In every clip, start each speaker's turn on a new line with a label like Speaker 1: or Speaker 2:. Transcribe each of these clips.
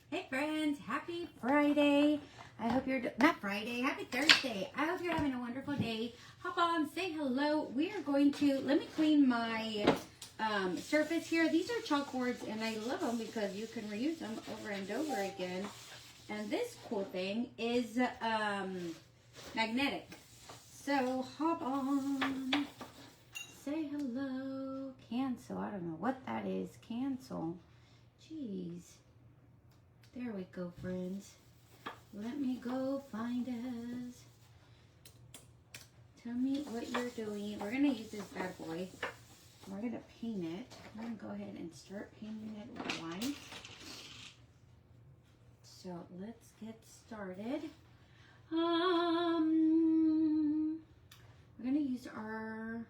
Speaker 1: Hey friends, happy Friday. I hope you're, not Friday, happy Thursday. I hope you're having a wonderful day. Hop on, say hello. We are going to, let me clean my surface here. These are chalkboards and I love them because you can reuse them over and over again. And this cool thing is magnetic. So hop on, say hello, cancel. I don't know what that is, cancel. Jeez. There we go, friends. Let me go find us. Tell me what you're doing. We're going to use this bad boy. We're going to paint it. I'm going to go ahead and start painting it with white. So let's get started. We're going to use our...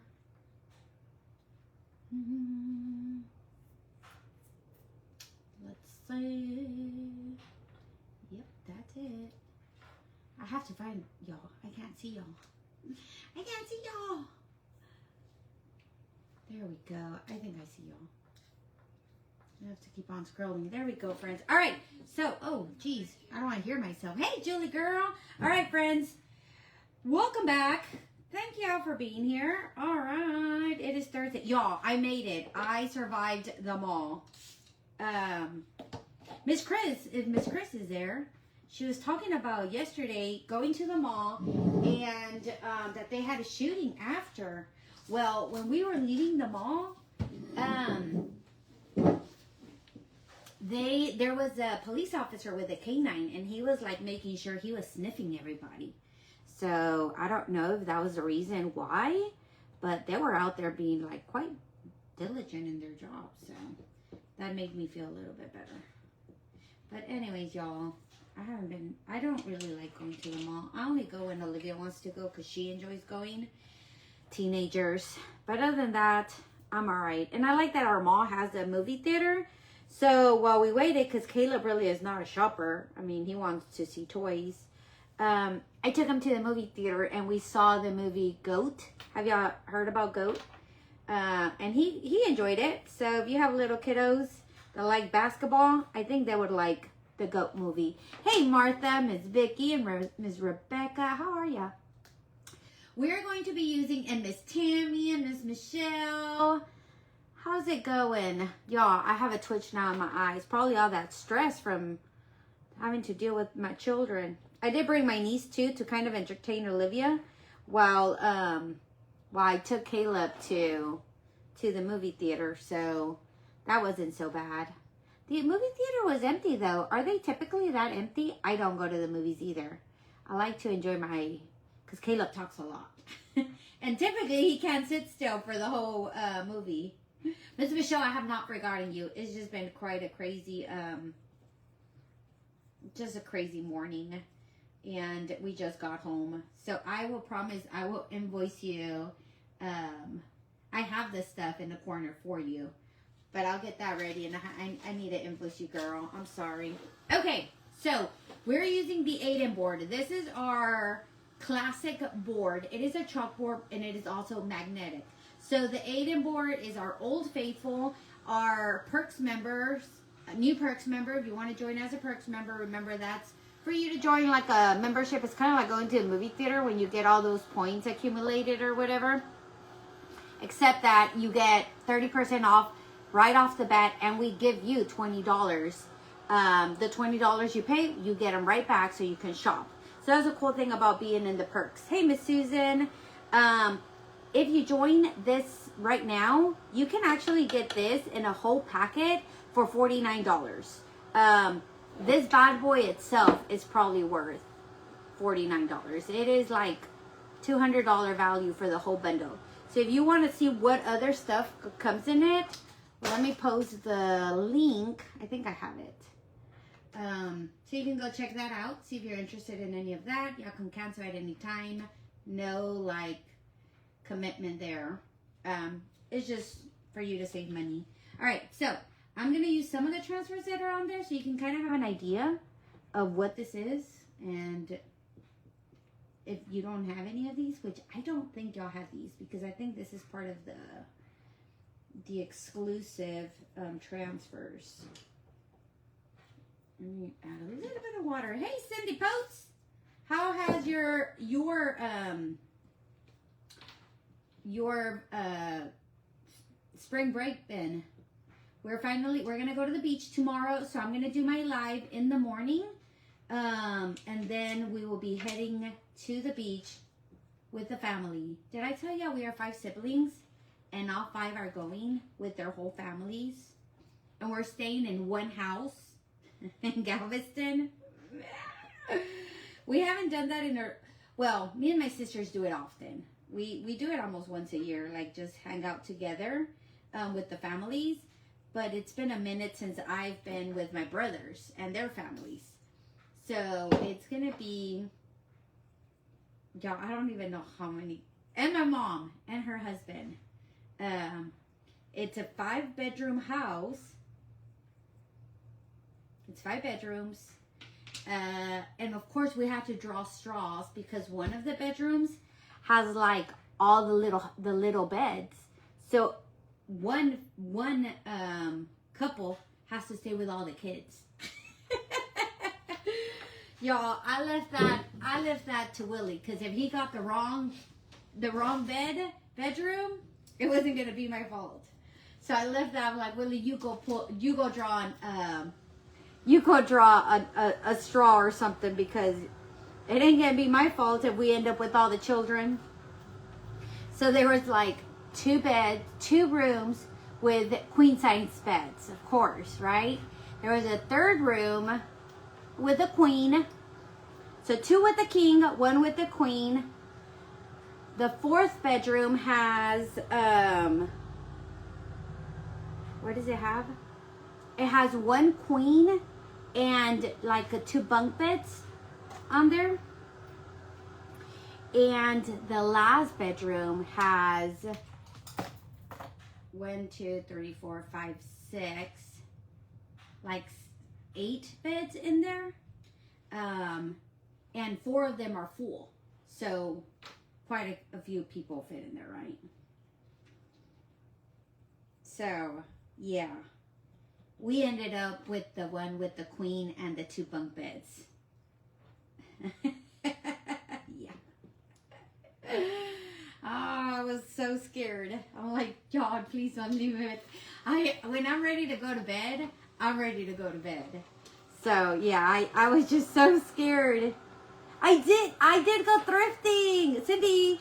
Speaker 1: let's see. Yep, that's it. I have to find y'all. I can't see y'all. I can't see y'all. There we go. I think I see y'all. I have to keep on scrolling. There we go, friends. All right. So, oh, geez. I don't want to hear myself. Hey, Julie girl. All right, friends. Welcome back. Thank y'all for being here. All right. It is Thursday. Y'all, I made it. I survived the mall. Miss Chris, if Miss Chris is there, she was talking about yesterday going to the mall and that they had a shooting after. Well, when we were leaving the mall, there was a police officer with a canine and he was like making sure he was sniffing everybody. So I don't know if that was the reason why, but they were out there being like quite diligent in their job. So that made me feel a little bit better. But anyways, y'all, I don't really like going to the mall. I only go when Olivia wants to go because she enjoys going. Teenagers. But other than that, I'm all right. And I like that our mall has a movie theater. So while we waited, because Caleb really is not a shopper. I mean, he wants to see toys. I took him to the movie theater and we saw the movie Goat. Have y'all heard about Goat? And he enjoyed it. So if you have little kiddos that like basketball, I think they would like the Goat movie. Hey, Martha, Miss Vicky, and Miss Rebecca. How are ya? We're going to be using, and Miss Tammy and Miss Michelle. How's it going? Y'all, I have a twitch now in my eyes. Probably all that stress from having to deal with my children. I did bring my niece too to kind of entertain Olivia while I took Caleb to the movie theater. So that wasn't so bad. The movie theater was empty though. Are they typically that empty? I don't go to the movies either. I like to enjoy because Caleb talks a lot. And typically he can't sit still for the whole movie. Miss Michelle, I have not forgotten you. It's just been quite a crazy, just a crazy morning. And we just got home. So I will promise I will invoice you. I have this stuff in the corner for you. But I'll get that ready. And I need to invoice you, girl. I'm sorry. Okay. So we're using the Aiden board. This is our classic board. It is a chalkboard and it is also magnetic. So the Aiden board is our old faithful, our perks members, a new perks member. If you want to join as a perks member, remember that's for you to join like a membership. It's kind of like going to a movie theater when you get all those points accumulated or whatever. Except that you get 30% off right off the bat and we give you $20. The $20 you pay, you get them right back so you can shop. So that's a cool thing about being in the perks. Hey, Miss Susan. If you join this right now, you can actually get this in a whole packet for $49. This bad boy itself is probably worth $49. It is like $200 value for the whole bundle. So if you want to see what other stuff comes in it, let me post the link. I think I have it. So you can go check that out. See if you're interested in any of that. Y'all can cancel at any time. No like commitment there. It's just for you to save money. All right, so I'm going to use some of the transfers that are on there so you can kind of have an idea of what this is. And if you don't have any of these, which I don't think y'all have these because I think this is part of the exclusive transfers. Let me add a little bit of water. Hey, Cindy Potes, how has your spring break been? We're gonna go to the beach tomorrow, so I'm gonna do my live in the morning, and then we will be heading to the beach with the family. Did I tell you we are 5 siblings, and all 5 are going with their whole families, and we're staying in one house in Galveston. We haven't done that well, me and my sisters do it often. We do it almost once a year, like just hang out together with the families. But it's been a minute since I've been with my brothers and their families. So it's going to be, y'all, I don't even know how many. And my mom and her husband. It's a 5-bedroom house. It's 5 bedrooms. And of course we have to draw straws because one of the bedrooms has like all the little beds. So one couple has to stay with all the kids. Y'all, I left that to Willie, because if he got the wrong bedroom, it wasn't gonna be my fault. So I left that. I'm like, Willie, you go draw a straw or something, because it ain't gonna be my fault if we end up with all the children. So there was like 2 beds, 2 rooms with queen size beds, of course, right? There was a 3rd room with a queen. So 2 with the king, 1 with the queen. The 4th bedroom has, what does it have? It has 1 queen and like 2 bunk beds on there. And the last bedroom has 1, 2, 3, 4, 5, 6, like 8 beds in there. And 4 of them are full. So quite a few people fit in there, right? So, yeah. We ended up with the one with the queen and the 2 bunk beds. Yeah. Oh, I was so scared. I'm like, God, please don't leave it. When I'm ready to go to bed, I'm ready to go to bed. So, yeah, I was just so scared. I did go thrifting. Cindy,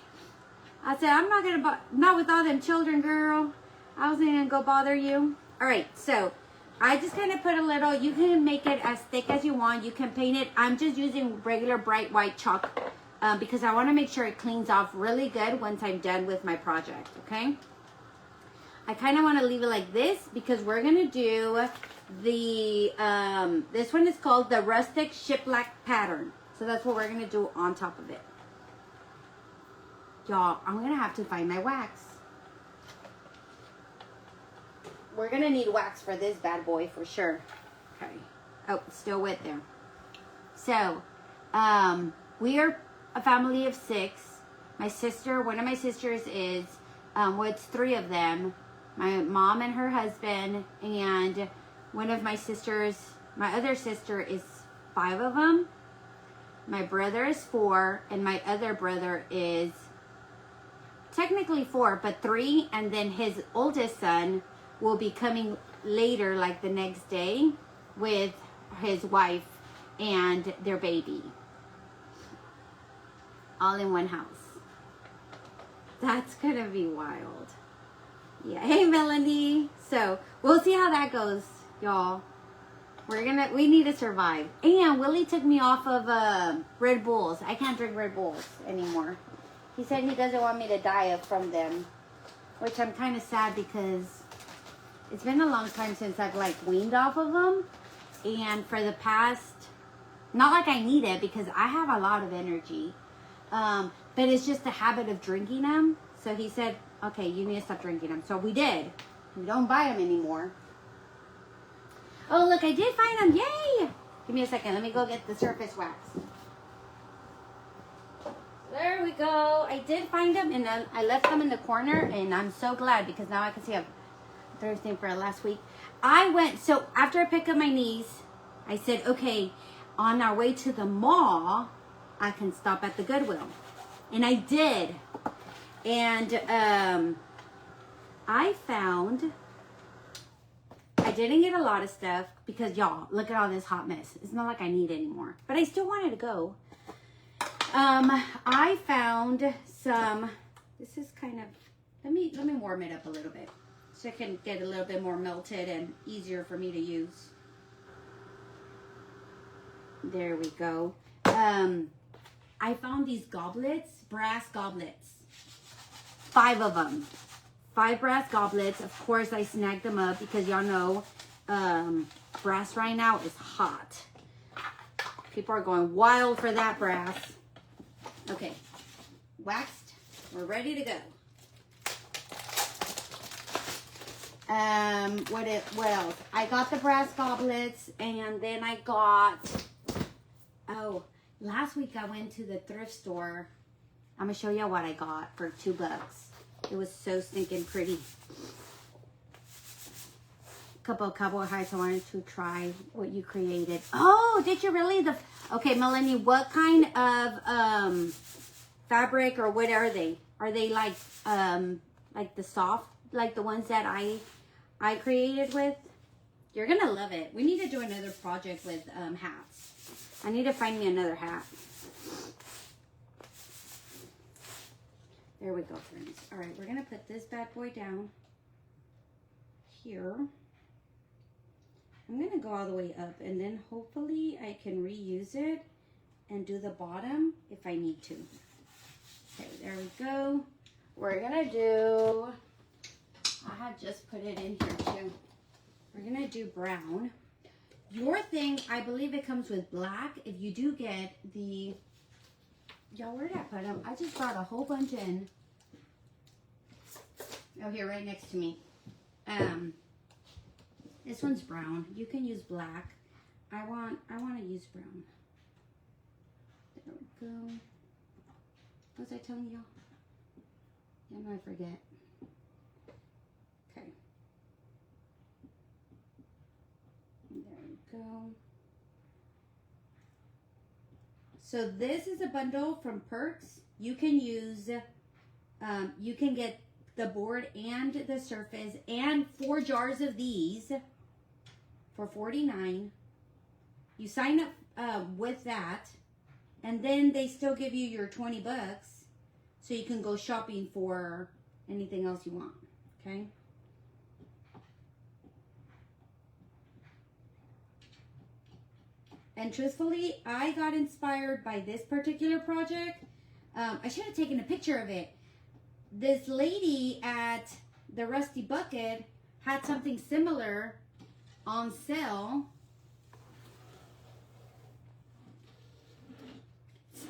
Speaker 1: I said, I'm not going to, not with all them children, girl. I wasn't going to go bother you. All right, so I just kind of put a little, you can make it as thick as you want. You can paint it. I'm just using regular bright white chalk because I want to make sure it cleans off really good once I'm done with my project, okay? I kind of want to leave it like this because we're going to do the, this one is called the Rustic Shiplap Pattern. So that's what we're going to do on top of it. Y'all, I'm going to have to find my wax. We're going to need wax for this bad boy for sure. Okay. Oh, it's still wet there. So, we are a family of 6. My sister, one of my sisters is, well, it's 3 of them. My mom and her husband, and one of my sisters, my other sister is 5 of them. My brother is 4, and my other brother is technically 4, but 3, and then his oldest son will be coming later, like the next day, with his wife and their baby. All in one house. That's gonna be wild. Yeah, hey Melanie. So, we'll see how that goes, y'all. We need to survive. And Willie took me off of Red Bulls. I can't drink Red Bulls anymore. He said he doesn't want me to die from them, which I'm kind of sad because it's been a long time since I've like weaned off of them. And for the past, not like I need it because I have a lot of energy, but it's just a habit of drinking them. So he said, okay, you need to stop drinking them. So we did. We don't buy them anymore. Oh, look, I did find them. Yay! Give me a second. Let me go get the surface wax. There we go. I did find them, and I left them in the corner, and I'm so glad because now I can see a Thursday for last week. So after I pick up my niece, I said, okay, on our way to the mall, I can stop at the Goodwill. And I did. And I found, I didn't get a lot of stuff because y'all, look at all this hot mess. It's not like I need it anymore, but I still wanted to go. I found some, this is kind of, let me warm it up a little bit so it can get a little bit more melted and easier for me to use. There we go. I found these goblets, brass goblets. 5 of them. 5 brass goblets. Of course, I snagged them up because y'all know brass right now is hot. People are going wild for that brass. Okay, waxed. We're ready to go. What else? I got the brass goblets, and then I got, oh, last week I went to the thrift store. I'm gonna show you what I got for $2. It was so stinking pretty. Couple of cowboy hats. I wanted to try what you created. Oh, did you really? Okay, Melanie, what kind of fabric or what are they? Are they like the soft, like the ones that I created with? You're gonna love it. We need to do another project with hats. I need to find me another hat. There we go, friends. All right, we're gonna put this bad boy down here. I'm gonna go all the way up, and then hopefully I can reuse it and do the bottom if I need to. Okay, there we go. We're gonna do, I had just put it in here too. We're gonna do brown. Your thing, I believe it comes with black. If you do get the, y'all, where did I put them? I just brought a whole bunch in. Oh, here, right next to me. This one's brown. You can use black. I want to use brown. There we go. What was I telling y'all? Yeah, no, I forget. Okay. There we go. So this is a bundle from Perks. You can use, you can get the board and the surface and 4 jars of these for $49. You sign up with that, and then they still give you your $20 so you can go shopping for anything else you want. Okay. And truthfully, I got inspired by this particular project. I should have taken a picture of it. This lady at the Rusty Bucket had something similar on sale.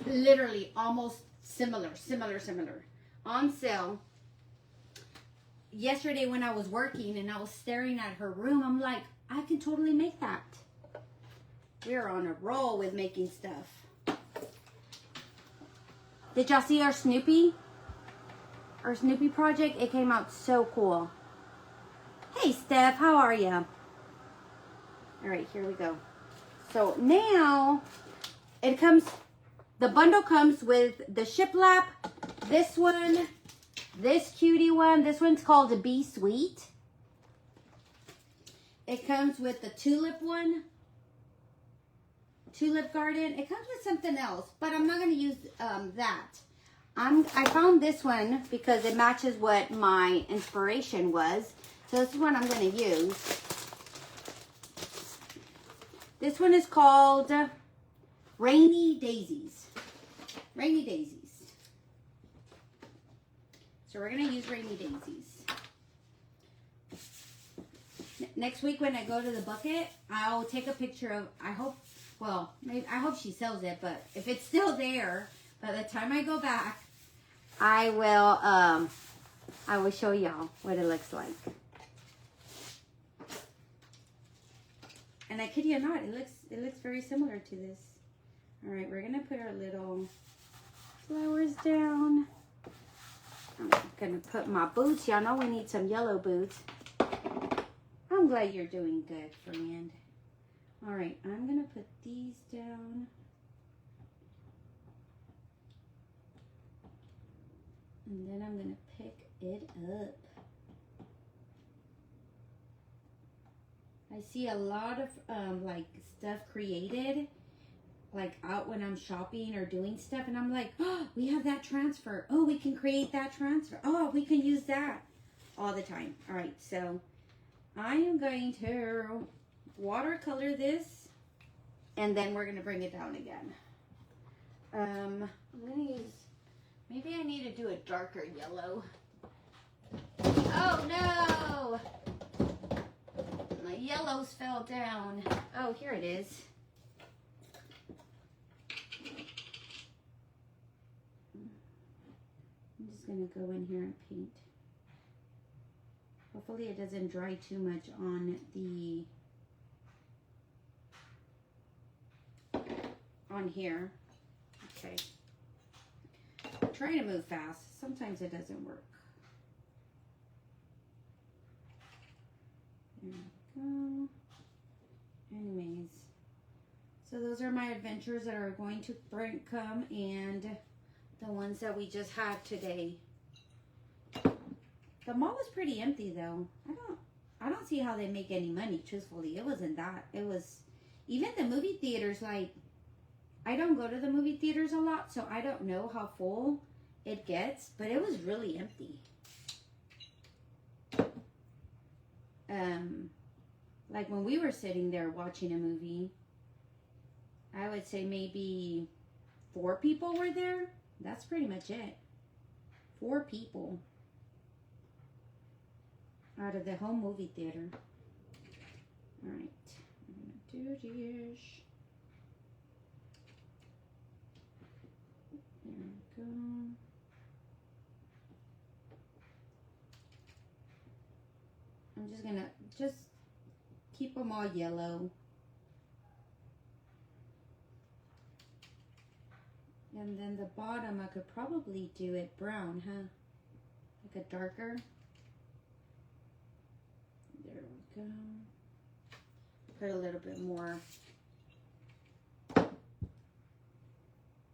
Speaker 1: Literally almost similar on sale. Yesterday when I was working and I was staring at her room, I'm like, I can totally make that. We're on a roll with making stuff. Did y'all see our Snoopy? Our Snoopy project? It came out so cool. Hey, Steph, how are you? All right, here we go. So now it comes, the bundle comes with the shiplap, this one, this cutie one. This one's called the Be Sweet. It comes with the tulip one. Tulip Garden. It comes with something else, but I'm not going to use that. I found this one because it matches what my inspiration was. So this is what I'm going to use. This one is called Rainy Daisies. Rainy Daisies. So we're going to use Rainy Daisies. Next week when I go to the bucket, I'll take a picture of, I hope she sells it, but if it's still there, by the time I go back, I will show y'all what it looks like. And I kid you not, it looks very similar to this. All right, we're gonna put our little flowers down. I'm gonna put my boots. Y'all know we need some yellow boots. I'm glad you're doing good, friend. All right, I'm gonna put these down. And then I'm gonna pick it up. I see a lot of like stuff created like out when I'm shopping or doing stuff, and I'm like, oh, we have that transfer. Oh, we can create that transfer. Oh, we can use that all the time. All right, so I am going to watercolor this, and then we're going to bring it down again. I'm going to use, maybe I need to do a darker yellow. Oh, no! My yellows fell down. Oh, here it is. I'm just going to go in here and paint. Hopefully it doesn't dry too much on the on here. Okay. I'm trying to move fast. Sometimes it doesn't work. There we go. Anyways, so those are my adventures that are going to come, and the ones that we just had today. The mall was pretty empty though. I don't see how they make any money, truthfully. It wasn't that. It was, even the movie theaters, like, I don't go to the movie theaters a lot, so I don't know how full it gets, but it was really empty. Like when we were sitting there watching a movie, I would say maybe 4 people were there. That's pretty much it. 4 people out of the home movie theater. All right, I'm gonna do this. There we go. I'm just gonna keep them all yellow. And then the bottom, I could probably do it brown, huh? Like a darker. There we go. Put a little bit more.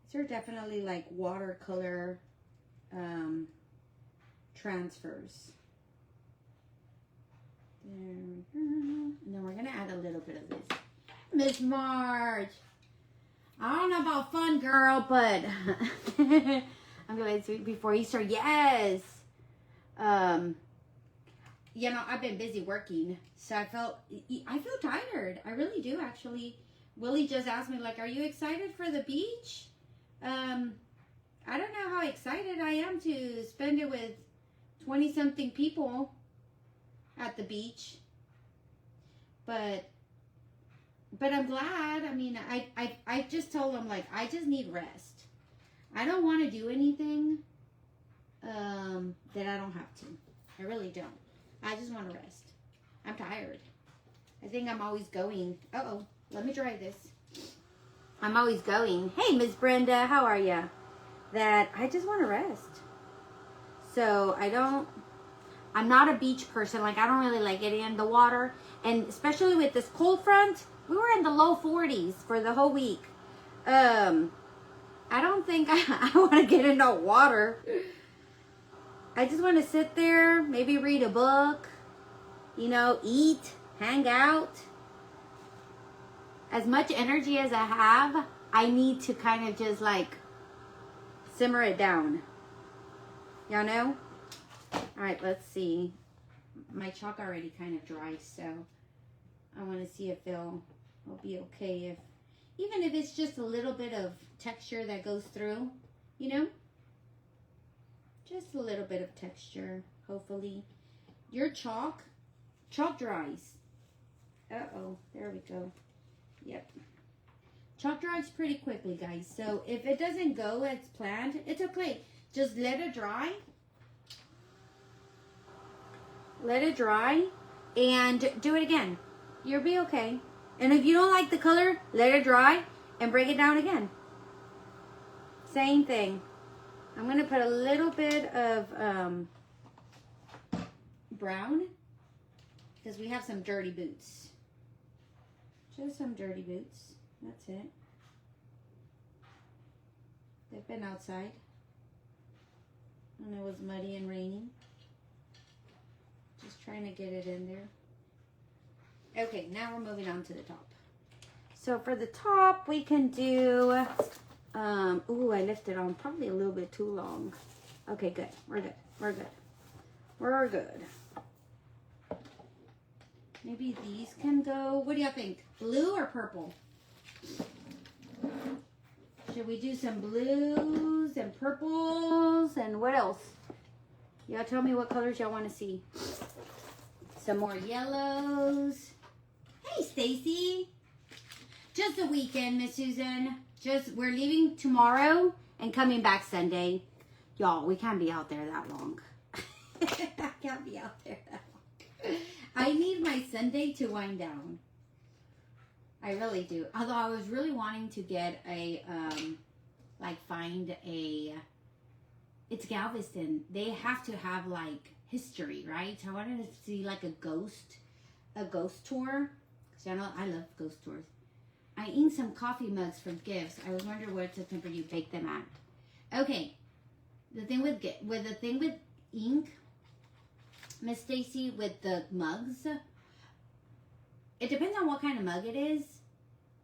Speaker 1: These are definitely like watercolor transfers. There we go. And then we're gonna add a little bit of this. Miss Marge. I don't know about fun, girl, but I'm going to before Easter. Yes. You know, I've been busy working, so I feel tired. I really do, actually. Willie just asked me, like, are you excited for the beach? I don't know how excited I am to spend it with 20-something people at the beach, but I'm glad. I mean, I just told him, like, I just need rest. I don't want to do anything that I don't have to. I really don't. I just want to rest. I'm tired. I think I'm always going. Uh-oh, let me try this. I'm always going, hey, Miss Brenda, how are ya? That I just want to rest. So I'm not a beach person. Like, I don't really like getting in the water. And especially with this cold front, we were in the low 40s for the whole week. I don't think I want to get into water. I just want to sit there, maybe read a book, you know, eat, hang out. As much energy as I have, I need to kind of just like simmer it down. Y'all know? All right, let's see. My chalk already kind of dry, so I want to see if it'll be okay if, even if it's just a little bit of texture that goes through, you know? Just a little bit of texture, hopefully. Your chalk dries. Uh-oh, there we go. Yep. Chalk dries pretty quickly, guys. So if it doesn't go as planned, it's okay. Just let it dry. Let it dry and do it again. You'll be okay. And if you don't like the color, let it dry and break it down again. Same thing. I'm going to put a little bit of brown because we have some dirty boots. Just some dirty boots. That's it. They've been outside. And it was muddy and raining. Just trying to get it in there. Okay, now we're moving on to the top. So for the top, we can do, ooh, I left it on probably a little bit too long. Okay, good. We're good. We're good. We're good. Maybe these can go, what do you think? Blue or purple? Should we do some blues and purples and what else? Y'all tell me what colors y'all want to see. Some more yellows. Hey, Stacy. Just a weekend, Miss Susan. We're leaving tomorrow and coming back Sunday. Y'all, we can't be out there that long. I can't be out there that long. I need my Sunday to wind down. I really do. Although I was really wanting to get a, it's Galveston. They have to have like history, right? So I wanted to see like a ghost tour. Cause I know I love ghost tours. I inked some coffee mugs for gifts. I was wondering what temperature you bake them at. Okay, the thing with ink, Miss Stacy, with the mugs, it depends on what kind of mug it is.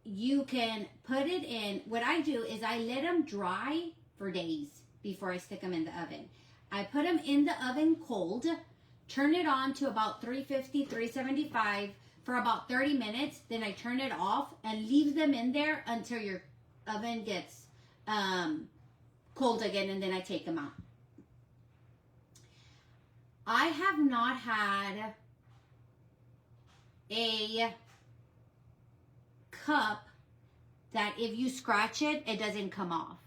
Speaker 1: You can put it in. What I do is I let them dry for days before I stick them in the oven. I put them in the oven cold, turn it on to about 350, 375 for about 30 minutes. Then I turn it off and leave them in there until your oven gets cold again, and then I take them out. I have not had a cup that if you scratch it, it doesn't come off.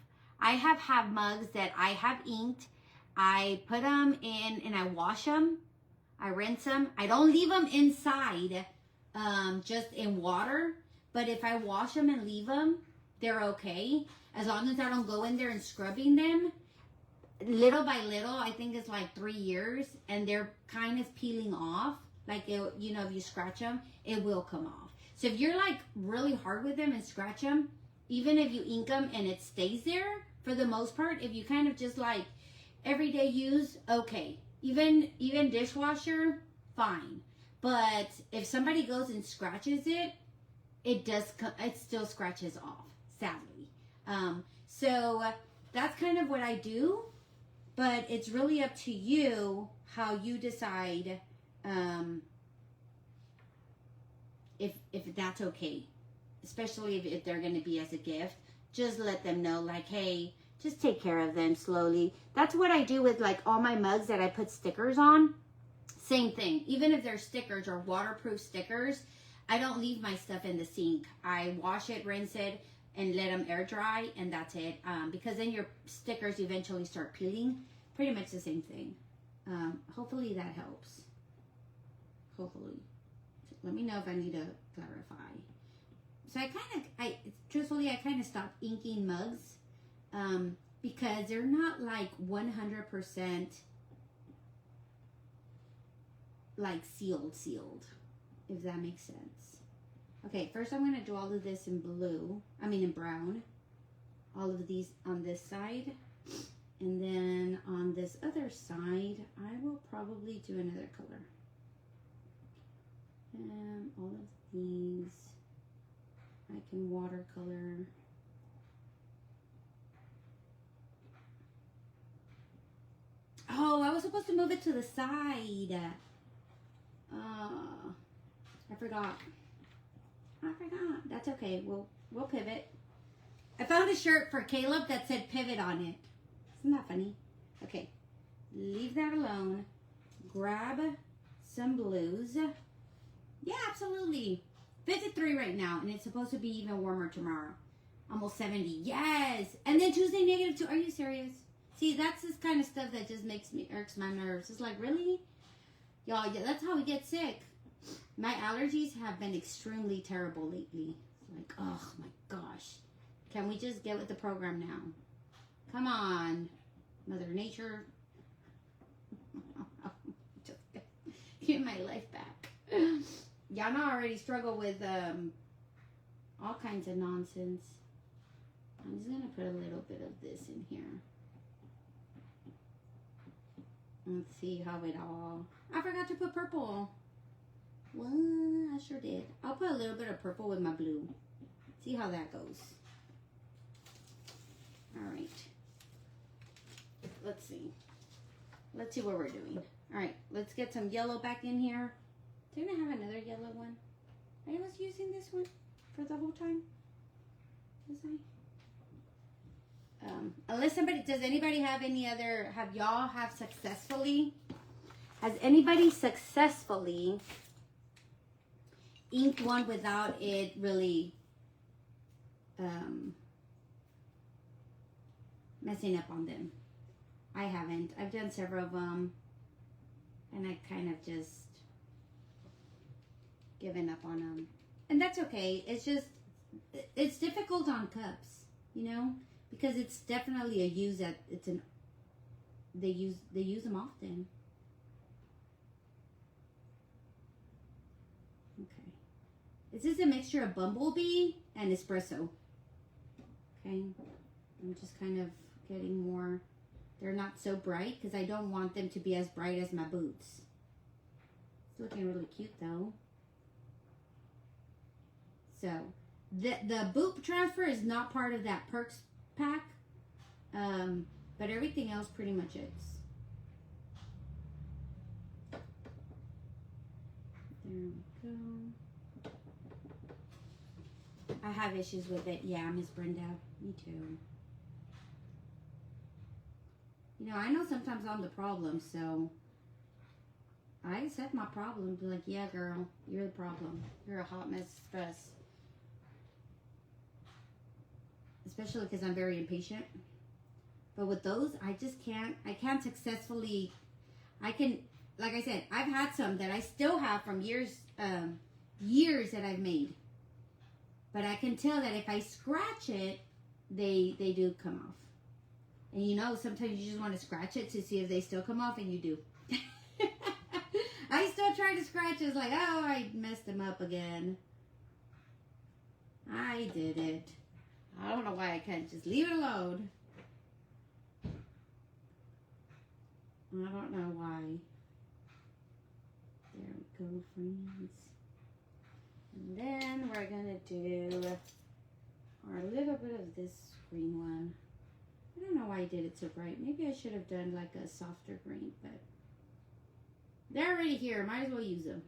Speaker 1: I have had mugs that I have inked. I put them in and I wash them. I rinse them. I don't leave them inside just in water. But if I wash them and leave them, they're okay. As long as I don't go in there and scrubbing them. Little by little, I think it's like 3 years. And they're kind of peeling off. Like, if you scratch them, it will come off. So if you're like really hard with them and scratch them, even if you ink them and it stays there, for the most part, if you kind of just like everyday use, okay. Even dishwasher, fine. But if somebody goes and scratches it, it still scratches off, sadly. So that's kind of what I do, but it's really up to you how you decide if that's okay, especially if they're going to be as a gift. Just let them know, like, hey, just take care of them slowly. That's what I do with like all my mugs that I put stickers on. Same thing. Even if they're stickers or waterproof stickers, I don't leave my stuff in the sink. I wash it, rinse it, and let them air dry, and that's it. Because then your stickers eventually start peeling. Pretty much the same thing. Hopefully that helps. Hopefully. Let me know if I need to clarify. So truthfully, I kind of stopped inking mugs because they're not like 100% like sealed, if that makes sense. Okay, first I'm going to do all of this in brown. All of these on this side. And then on this other side, I will probably do another color. And all of these, I can watercolor. Oh, I was supposed to move it to the side. I forgot. That's okay. We'll pivot. I found a shirt for Caleb that said pivot on it. Isn't that funny? Okay. Leave that alone. Grab some blues. Yeah, absolutely. 53 right now, and it's supposed to be even warmer tomorrow. Almost 70. Yes! And then Tuesday, -2. Are you serious? See, that's this kind of stuff that just irks my nerves. It's like, really? Y'all, yeah, that's how we get sick. My allergies have been extremely terrible lately. Like, oh my gosh. Can we just get with the program now? Come on, Mother Nature. Just give my life back. Y'all know I already struggle with all kinds of nonsense. I'm just going to put a little bit of this in here. Let's see how it all... I forgot to put purple. Well, I sure did. I'll put a little bit of purple with my blue. See how that goes. All right. Let's see. Let's see what we're doing. All right, let's get some yellow back in here. Didn't I have another yellow one? I was using this one for the whole time. Was I? Unless somebody, does anybody have any other, have y'all have successfully, has anybody successfully inked one without it really messing up on them? I haven't. I've done several of them, and I kind of just given up on them. And that's okay. It's just, it's difficult on cups, you know, because it's definitely a use that it's an, they use them often. Okay. This is a mixture of bumblebee and espresso. Okay. I'm just kind of getting more. They're not so bright because I don't want them to be as bright as my boots. It's looking really cute though. So the boot transfer is not part of that perks pack, but everything else pretty much is. There we go. I have issues with it. Yeah, Miss Brenda. Me too. You know, I know sometimes I'm the problem, so I accept my problem. Be like, yeah, girl, you're the problem. You're a hot mess stress. Especially because I'm very impatient. But with those, I just can't. I can't successfully. I can, like I said, I've had some that I still have from years that I've made. But I can tell that if I scratch it, they do come off. And you know, sometimes you just want to scratch it to see if they still come off, and you do. I still try to scratch it. It's like, oh, I messed them up again. I did it. I don't know why I can't just leave it alone. I don't know why. There we go, friends. And then we're going to do our little bit of this green one. I don't know why I did it so bright. Maybe I should have done like a softer green, but they're already here. Might as well use them.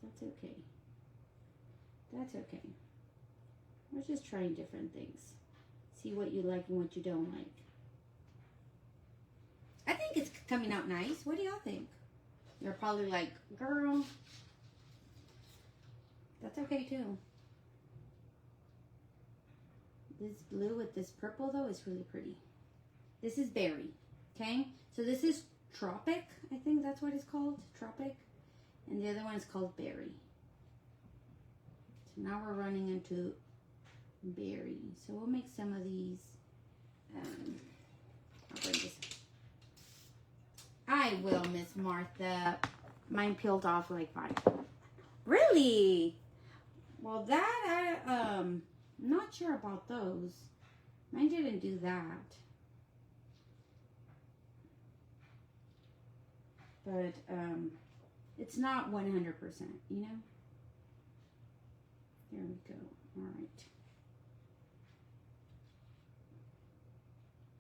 Speaker 1: That's okay. That's okay. We're just trying different things. See what you like and what you don't like. I think it's coming out nice. What do y'all think? You're probably like, girl, that's okay too. This blue with this purple though is really pretty. This is berry, okay? So this is tropic, I think that's what it's called, tropic. And the other one is called berry. So now we're running into berry. So we'll make some of these. I'll bring this. I will, Miss Martha. Mine peeled off like 5. Really? Well, that I'm not sure about those. Mine didn't do that. But it's not 100%, you know? There we go. All right.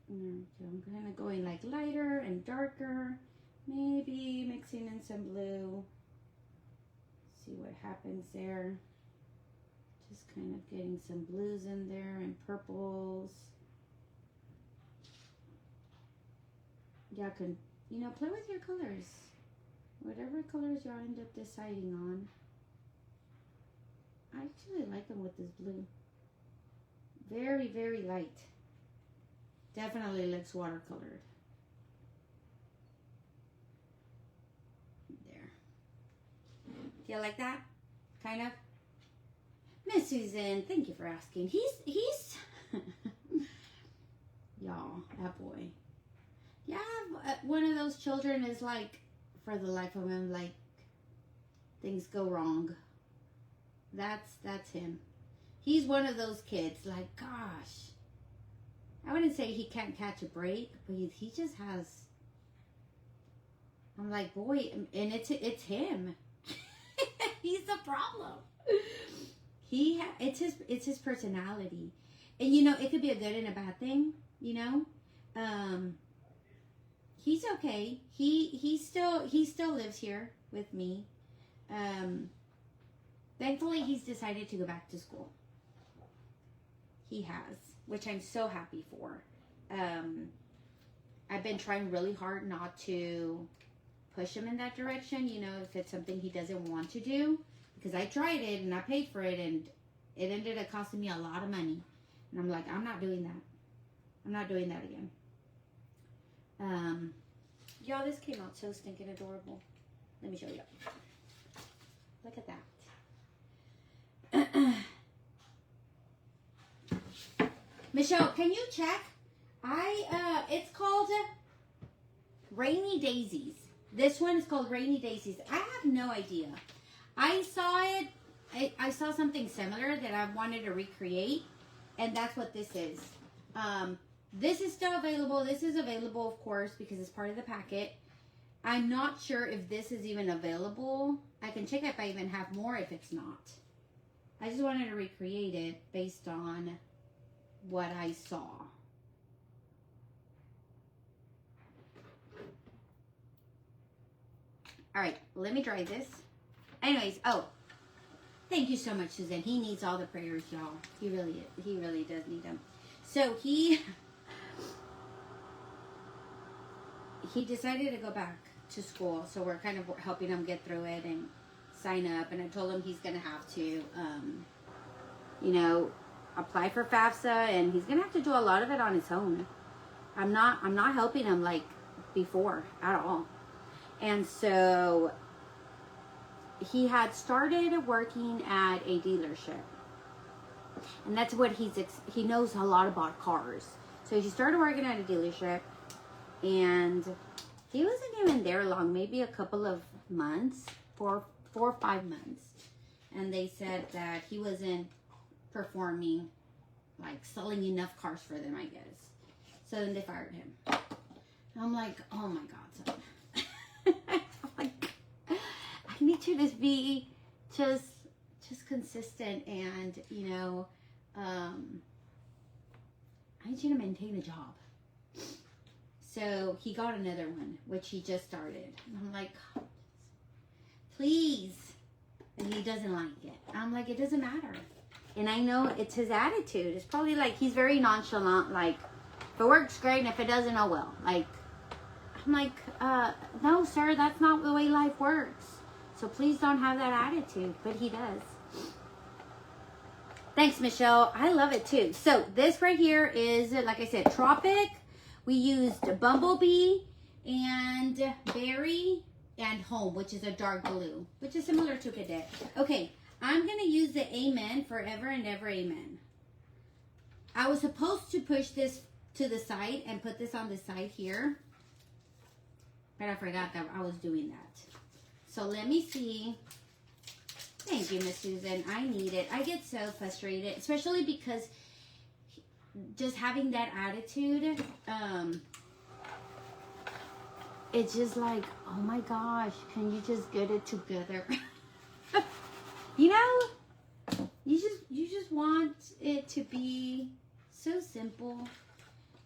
Speaker 1: There we go. I'm kind of going like lighter and darker. Maybe mixing in some blue. See what happens there. Just kind of getting some blues in there and purples. Y'all can, you know, play with your colors. Whatever colors y'all end up deciding on. I actually like them with this blue. Very, very light. Definitely looks watercolored. There. Do you like that? Kind of? Miss Susan, thank you for asking. He's y'all, that boy. Yeah, one of those children is like, for the life of him, like, things go wrong. That's him. He's one of those kids, like, gosh, I wouldn't say he can't catch a break, but he just has, I'm like, boy, and it's him. He's the problem. It's his personality. And you know, it could be a good and a bad thing, you know. He's okay. He still lives here with me. Thankfully he's decided to go back to school. He has, which I'm so happy for. I've been trying really hard not to push him in that direction, you know, if it's something he doesn't want to do, because I tried it and I paid for it and it ended up costing me a lot of money. And I'm like, I'm not doing that. I'm not doing that again. Y'all, this came out so stinking adorable. Let me show you. Look at that. Michelle, can you check? It's called Rainy Daisies. This one is called Rainy Daisies. I have no idea. I saw it. I saw something similar that I wanted to recreate, and that's what this is. This is still available. This is available, of course, because it's part of the packet. I'm not sure if this is even available. I can check if I even have more if it's not. I just wanted to recreate it based on what I saw. All right, let me try this. Anyways, oh, thank you so much, Susan. He needs all the prayers, y'all. He really does need them. So he decided to go back to school. So we're kind of helping him get through it and sign up. And I told him he's going to have to, you know, apply for FAFSA, and he's going to have to do a lot of it on his own. I'm not helping him like before at all. And so he had started working at a dealership. And that's what he knows a lot about cars. So he started working at a dealership, and he wasn't even there long, maybe a couple of months, 4 or 5 months. And they said that he wasn't performing, like selling enough cars for them, I guess. So then they fired him. And I'm like, oh my God, son. I'm like, I need you to be just consistent, and you know, I need you to maintain a job. So he got another one, which he just started. And I'm like, please. And he doesn't like it. I'm like, it doesn't matter. And I know it's his attitude. It's probably like he's very nonchalant. Like, if it works, great. And if it doesn't, oh well. Like, I'm like, no, sir, that's not the way life works. So please don't have that attitude. But he does. Thanks, Michelle. I love it too. So this right here is, like I said, Tropic. We used Bumblebee and Berry and Home, which is a dark blue, which is similar to Cadet. Okay, I'm going to use the Amen, Forever and Ever Amen. I was supposed to push this to the side and put this on the side here, but I forgot that I was doing that. So let me see. Thank you, Miss Susan. I need it. I get so frustrated, especially because just having that attitude, it's just like, oh my gosh, can you just get it together? You know, you just want it to be so simple,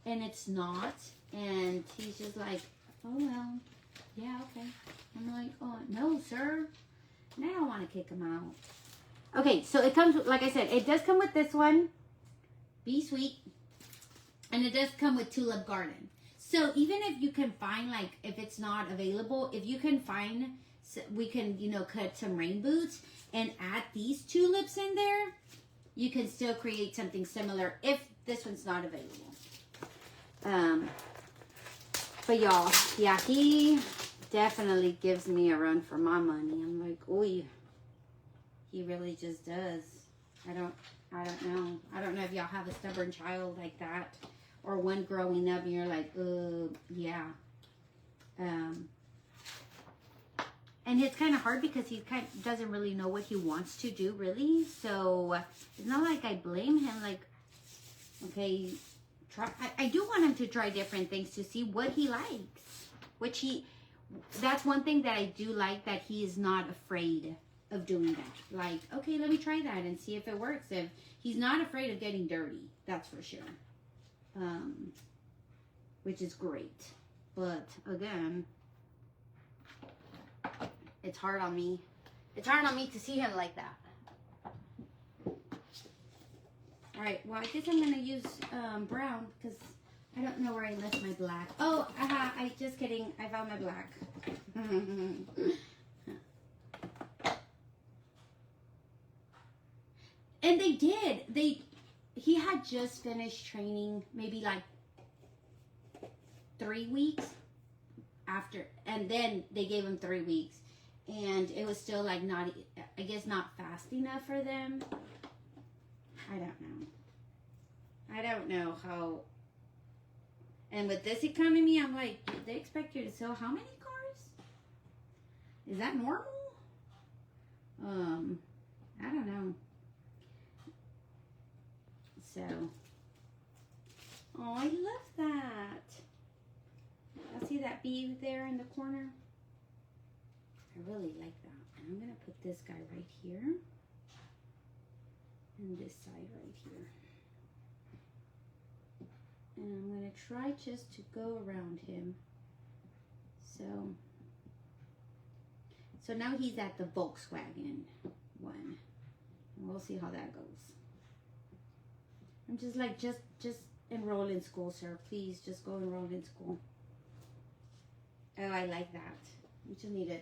Speaker 1: and it's not. And he's just like, oh well, yeah, okay. I'm like, oh no, sir. And I don't want to kick him out. Okay, so it comes, like I said, it does come with this one, Be Sweet, and it does come with Tulip Garden. So even if you can find, like, if it's not available, if you can find, we can, you know, cut some rain boots and add these tulips in there, you can still create something similar if this one's not available. But y'all, yeah, he definitely gives me a run for my money. I'm like, ooh, he really just does. I don't know. I don't know if y'all have a stubborn child like that, or one growing up and you're like, yeah. And it's kind of hard because he kind of doesn't really know what he wants to do, really. So it's not like I blame him. Like, okay, try. I do want him to try different things to see what he likes. That's one thing that I do like, that he is not afraid of doing that. Like, okay, let me try that and see if it works. If he's not afraid of getting dirty, that's for sure. Which is great. But again, it's hard on me. It's hard on me to see him like that. All right, well, I guess I'm going to use brown because I don't know where I left my black. Oh, I just kidding. I found my black. And they did. He had just finished training maybe like 3 weeks after, and then they gave him 3 weeks, and it was still like not, I guess, not fast enough for them. I don't know how. And with this economy, I'm like, they expect you to sell how many cars? Is that normal? I don't know. So, oh, I love that. I see that bee there in the corner. I really like that. And I'm going to put this guy right here. And this side right here. And I'm going to try just to go around him. So now he's at the Volkswagen one. And we'll see how that goes. I'm just like, just enroll in school, sir. Please, just go enroll in school. Oh, I like that. We just need to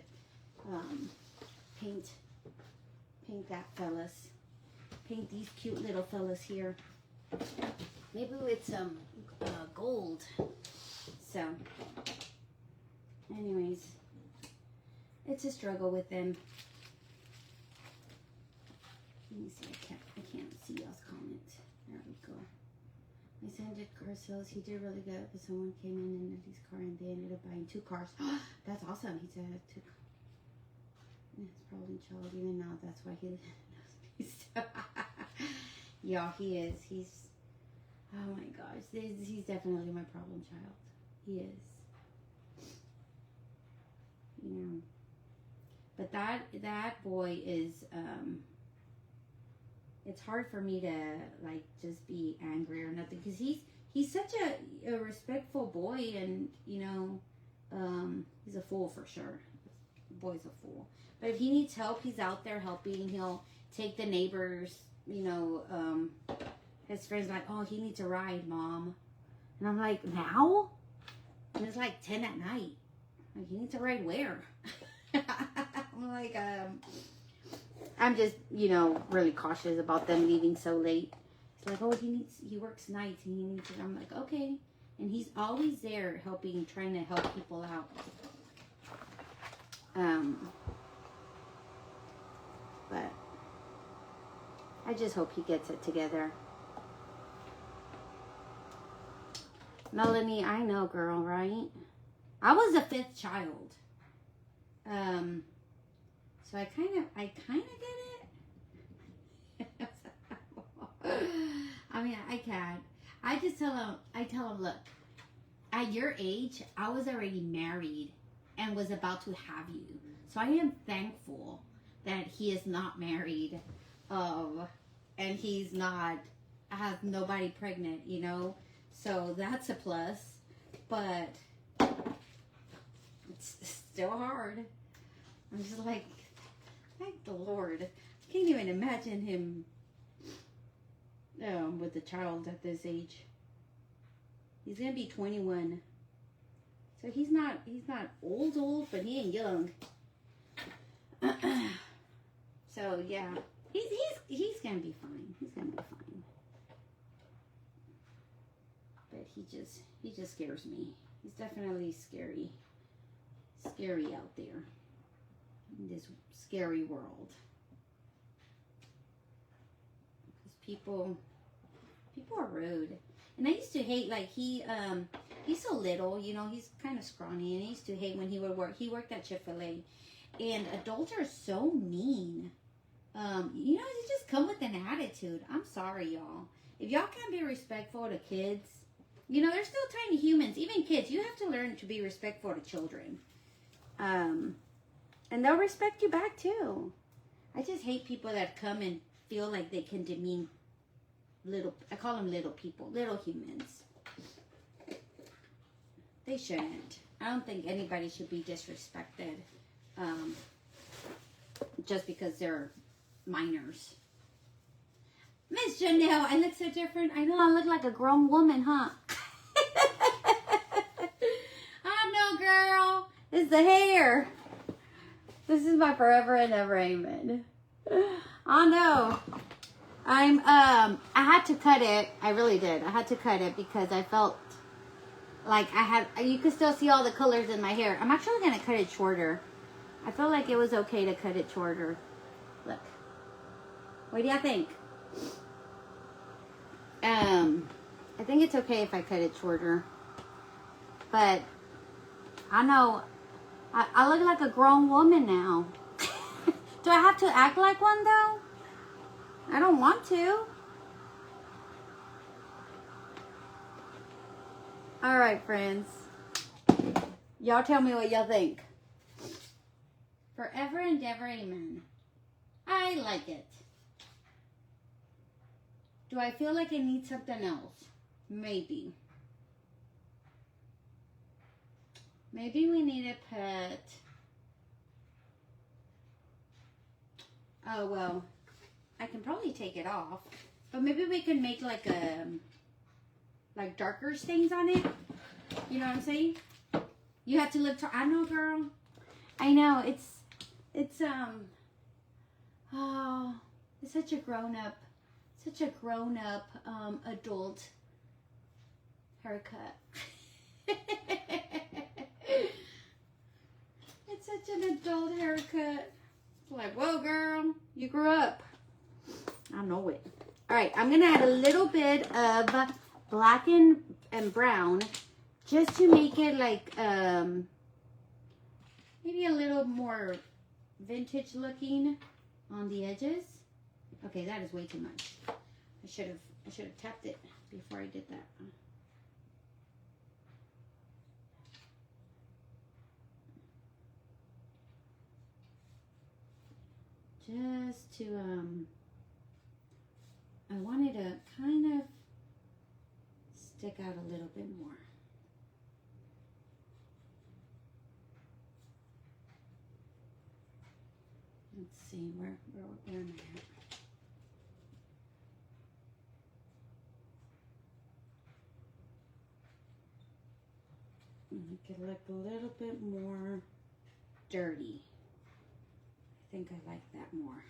Speaker 1: paint that fellas. Paint these cute little fellas here. Maybe with some gold. So, anyways, it's a struggle with them. Let me see. I can't see y'all's comment. There we go. My son did car sales. He did really good, but someone came in and his car, and they ended up buying 2 cars. That's awesome. He said 2. It's probably child. Even now, that's why he knows me. Yeah, he is. He's. Oh my gosh, he's definitely my problem child. He is. You know. But that boy is. It's hard for me to like just be angry or nothing, because he's such a respectful boy, and you know, he's a fool for sure. The boy's a fool. But if he needs help, he's out there helping. He'll take the neighbors, you know, his friends like, oh, he needs a ride, Mom. And I'm like, now? And it's like 10 at night. Like, he needs a ride where? I'm like, I'm just, you know, really cautious about them leaving so late. It's like, oh, he works nights and he needs it. I'm like, okay. And he's always there helping, trying to help people out. But I just hope he gets it together. Melanie, I know, girl, right? I was a 5th child. So I kind of get it. I mean, I can. I tell him, look, at your age, I was already married and was about to have you. So I am thankful that he is not married, and he's not, has nobody pregnant, you know? So that's a plus, but it's still hard. I'm just like, thank the Lord. I can't even imagine him with a child at this age. He's gonna be 21, so he's not old, but he ain't young. So yeah, he's gonna be fine. He's gonna be fine. But he just scares me. He's definitely scary out there in this scary world. Because people are rude. And I used to hate, like, he's so little, you know, he's kind of scrawny, and I used to hate when he would work. He worked at Chick-fil-A, And adults are so mean. You know, they just come with an attitude. I'm sorry, y'all. If y'all can't be respectful to kids, you know, they're still tiny humans. Even kids, you have to learn to be respectful to children. And they'll respect you back, too. I just hate people that come and feel like they can demean I call them little people, little humans. They shouldn't. I don't think anybody should be disrespected just because they're minors. Miss Janelle, I look so different. I know I look like a grown woman, huh? I know, girl. It's the hair. This is my forever and ever amen. I know. I had to cut it. I really did. I had to cut it because I felt like you could still see all the colors in my hair. I'm actually going to cut it shorter. I felt like it was okay to cut it shorter. Look. What do you think? I think it's okay if I cut it shorter. But I know I look like a grown woman now. Do I have to act like one though? I don't want to. All right, friends. Y'all tell me what y'all think. Forever and ever, amen. I like it. Do I feel like I need something else? Maybe. Maybe we need to put... Oh, well, I can probably take it off. But maybe we can make like darker stains on it. You know what I'm saying? You have to look... I know, girl. I know, it's such a grown-up adult haircut. It's such an adult haircut. It's like, whoa, girl, you grew up. I know it. All right, I'm gonna add a little bit of black and brown just to make it like maybe a little more vintage looking on the edges. Okay, that is way too much. I should have tapped it before I did that. Just to I wanted to kind of stick out a little bit more. Let's see, where am I at? Make it look a little bit more dirty. I think I like that more.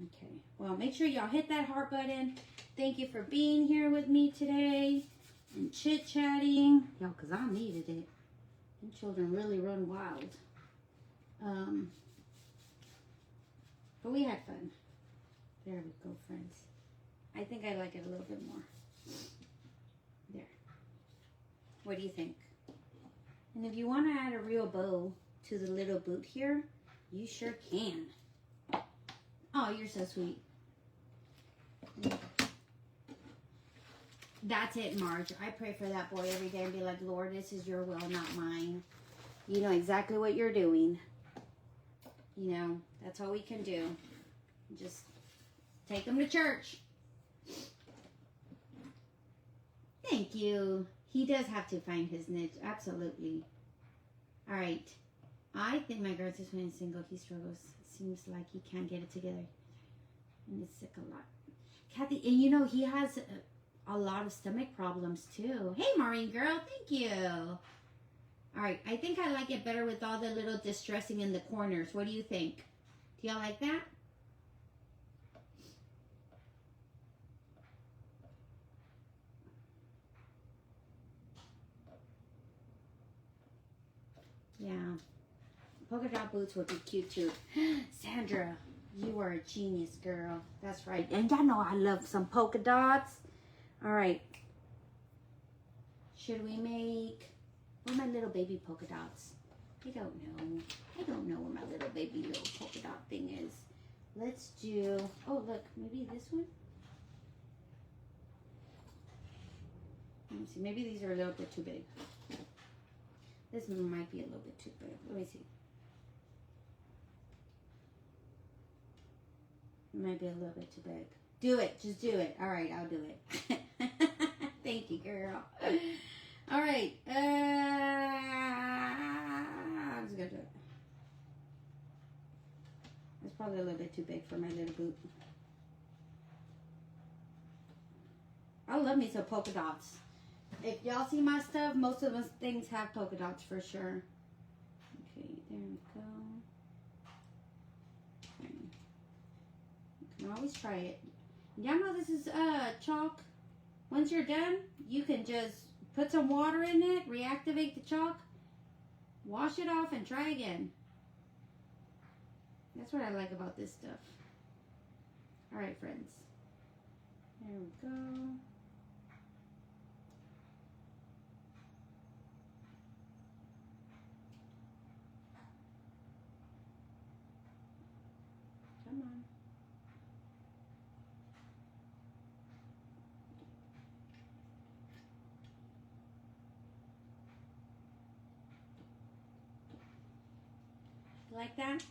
Speaker 1: Okay, well, make sure y'all hit that heart button. Thank you for being here with me today and chit-chatting. Y'all, because I needed it. And children really run wild. But we had fun. There we go, friends. I think I like it a little bit more. There. What do you think? And if you want to add a real bow to the little boot here, you sure can. Oh, you're so sweet. That's it, Marge. I pray for that boy every day and be like, Lord, this is your will, not mine. You know exactly what you're doing. You know, that's all we can do. Just take him to church. Thank you. He does have to find his niche. Absolutely. All right. I think my grandson is single. He struggles. Seems like he can't get it together. And is sick a lot. Kathy, and you know, he has a lot of stomach problems too. Hey, Maureen girl. Thank you. All right. I think I like it better with all the little distressing in the corners. What do you think? Do y'all like that? Yeah. Polka dot boots would be cute too. Sandra, you are a genius, girl. That's right. And y'all know I love some polka dots. All right. Should we make... Where are my little baby polka dots? I don't know. I don't know where my little baby little polka dot thing is. Let's do, oh look, maybe this one? Let me see, maybe these are a little bit too big. This one might be a little bit too big. Let me see. It might be a little bit too big. Do it, just do it. All right, I'll do it. Thank you, girl. All right, I'm just gonna do it. It's probably a little bit too big for my little boot. I love me some polka dots. If y'all see my stuff, most of those things have polka dots for sure. Okay, there we go. Okay. You can always try it. Y'all know this is chalk. Once you're done, you can just put some water in it, reactivate the chalk, wash it off, and try again. That's what I like about this stuff. All right, friends. There we go. Come on. Like that?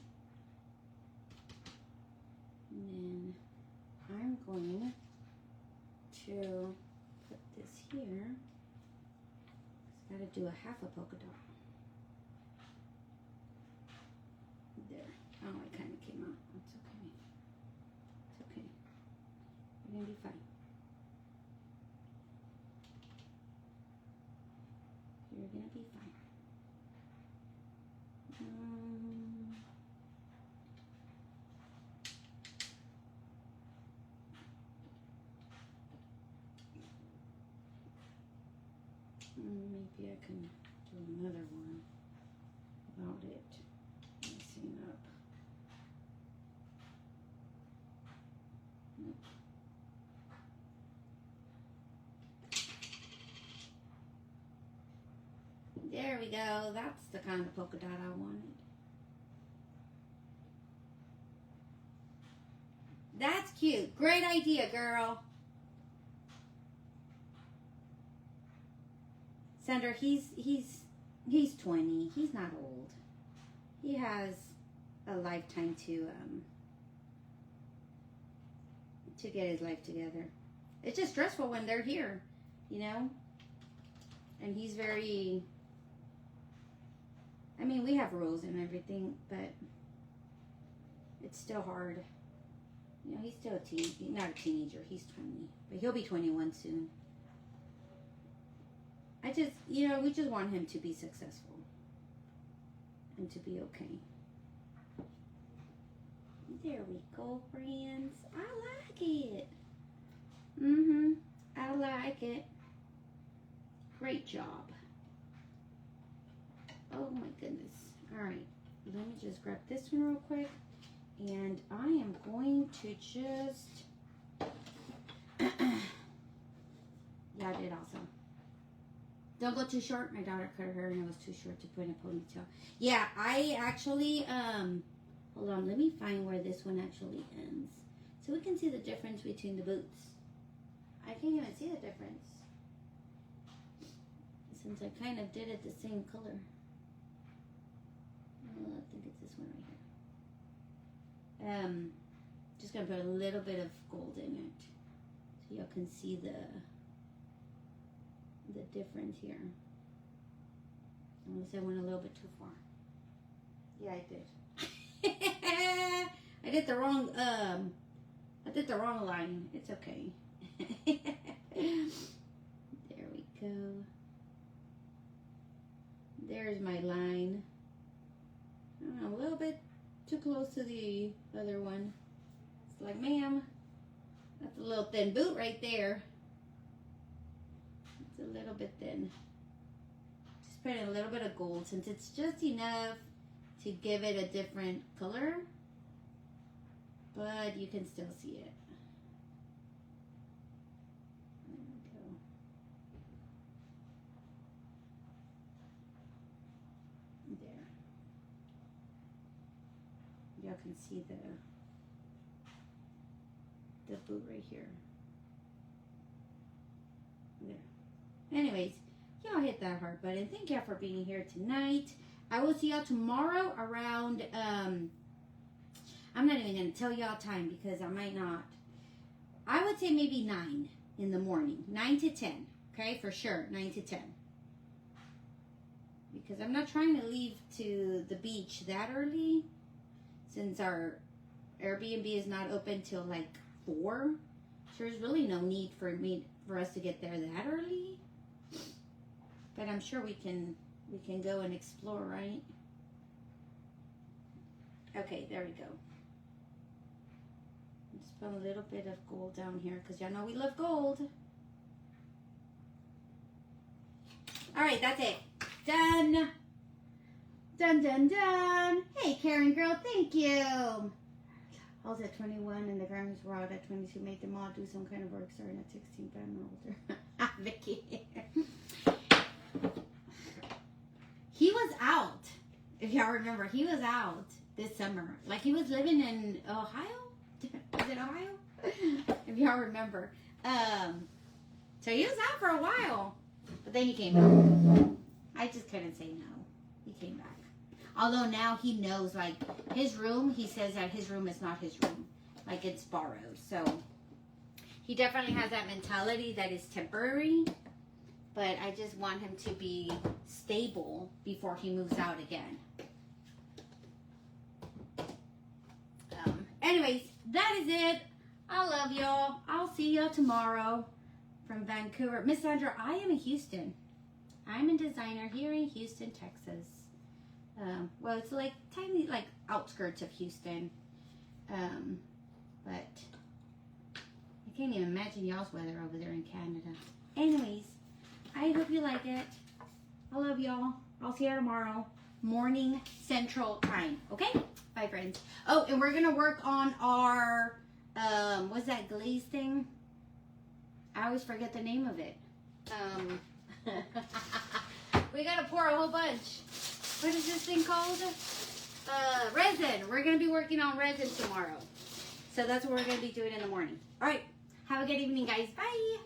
Speaker 1: And then I'm going to put this here. I've got to do a half a polka dot. There. Oh, it kind of came out. It's okay. It's okay. You're going to be fine. You're going to be fine. Maybe I can do another one without it messing up. Nope. There we go. That's the kind of polka dot I wanted. That's cute. Great idea, girl. Sandra, he's 20. He's not old. He has a lifetime to get his life together. It's just stressful when they're here, you know? And he's very, I mean, we have rules and everything, but it's still hard. You know, he's still not a teenager. He's 20, but he'll be 21 soon. I just, you know, we just want him to be successful and to be okay. There we go, friends. I like it. I like it. Great job. Oh my goodness. All right, let me just grab this one real quick. And I am going to just, yeah, I did also. Don't go too short. My daughter cut her hair and it was too short to put in a ponytail. Yeah, I actually, hold on, let me find where this one actually ends. So we can see the difference between the boots. I can't even see the difference. Since I kind of did it the same color. Oh, I think it's this one right here. Just gonna put a little bit of gold in it. So y'all can see the difference here. Unless I went a little bit too far. Yeah, I did. I did the wrong line. It's okay. There we go. There's my line. I don't know, a little bit too close to the other one. It's like, ma'am, that's a little thin boot right there. It's a little bit thin. Just put in a little bit of gold since it's just enough to give it a different color, but you can still see it. There we go. There. y'all can see the boot right here. There. Anyways, y'all hit that heart button. Thank y'all for being here tonight. I will see y'all tomorrow around, I'm not even going to tell y'all time because I might not. I would say maybe 9 in the morning. 9 to 10. Okay, for sure. 9 to 10. Because I'm not trying to leave to the beach that early. Since our Airbnb is not open till like 4. So there's really no need for us to get there that early. But I'm sure we can go and explore, right? Okay, there we go. Just put a little bit of gold down here because y'all know we love gold. All right, that's it. Done. Done, done, done. Hey, Karen girl, thank you. I was at 21 and the Grammys were out at 22. Made them all do some kind of work starting at 16, but I'm older. Vicky. He was out. If y'all remember, he was out this summer. Like he was living in Ohio. Is it Ohio? If y'all remember. So he was out for a while. But then he came back. I just couldn't say no. He came back. Although now he knows, like, his room, he says that his room is not his room. Like, it's borrowed. So, he definitely has that mentality that is temporary. But I just want him to be stable before he moves out again. Anyways, that is it. I love y'all. I'll see y'all tomorrow from Vancouver. Miss Sandra, I am in Houston. I'm a designer here in Houston, Texas. Well, it's like tiny, like outskirts of Houston. But I can't even imagine y'all's weather over there in Canada. Anyways, I hope you like it. I love y'all. I'll see you tomorrow. Morning Central Time. Okay? Bye, friends. Oh, and we're going to work on our, what's that glaze thing? I always forget the name of it. We got to pour a whole bunch. What is this thing called? Resin. We're going to be working on resin tomorrow. So that's what we're going to be doing in the morning. All right. Have a good evening, guys. Bye.